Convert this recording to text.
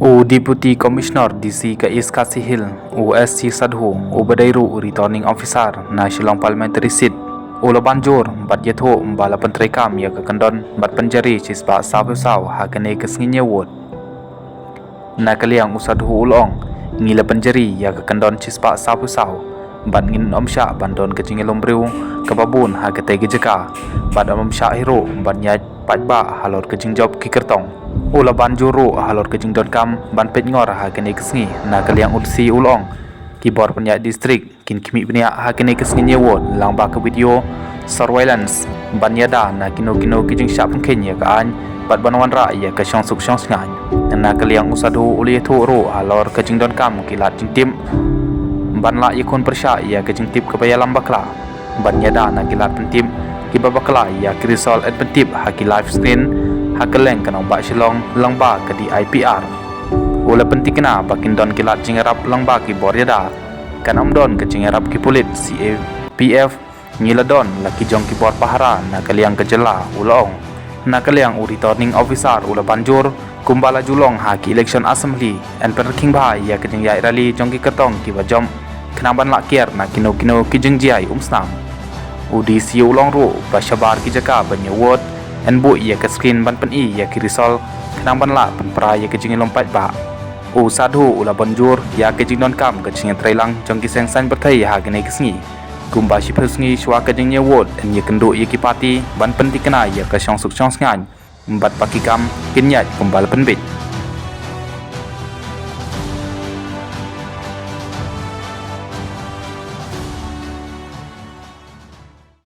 O Deputy Commissioner DC ke East Khasi Hill, OSC Sadhu, O Badairu Returning Officer na Shillong Parliamentary Seat, Ula Banjur, Bat Yatho, Bala Pentrekam ya ke Kendon, Bat Penjari Cisba Sabu-Saw, Hakane ke Sngi Ward. Na kaliang Usadhu Ulong, Ngila Penjari ya ke Kendon Cisba Sabu-Saw, Bat Ngin Omsha Bandon ke Jingelom Briu, Kebabun Hakate Gejeka, Bat Omsha Hero, Bat Nyaj paidbah halor ke Jingjob Kikertong. Ula Banjuru halor ke Jingdon.com ban pet ngor hakene kesngi na kaliang ulsi ulong kibor penyak distrik kin kimi penyak hakene kesngi nyewot lang ba ke video surveillance ban yada na kino ke jing syap kenya ka an bat banwan ra ya ke syong suk syong sngai na kaliang usadu uli thu ro halor ke Jingdon.com kilat jingtim ban la yakun persya ya ke jingtip ke bayalam bakla ban yada na kilat pentim kibabakla ya krisol at pentip haki live screen hakeleng kanong ba shillong langba ke di IPR. Ula penting kena bakin don kilat jingerap langba ki boryada kanam don ke jingerap ki pulit CAPF ngiladon laki jong ki bor pahara na kaliang kejela ulong na kaliang returning officer ula banjur kumbala julong haki election assembly and perking ba ya ke jingyai rally jong ki ketong ki bajom kenaban lakier na kino ki jingjiai Sngap. UDC ulong ru basyabar ki jaka banyawot en bu ia ke screen ban pen i ia ke risol kenang ban la pen pra ia ke jingin lompat ba u sadhu ula banjur ia ke Jingdon.com ke jingin trailang jong ki sengsan berthai ha ke nei ke sngi kumba shi phusngi shwa ke jingnya wot en ia kendu ia ki parti ban pen ti kena ia ke syong suk syong sngan embat pakikam kinyat kumbal penbit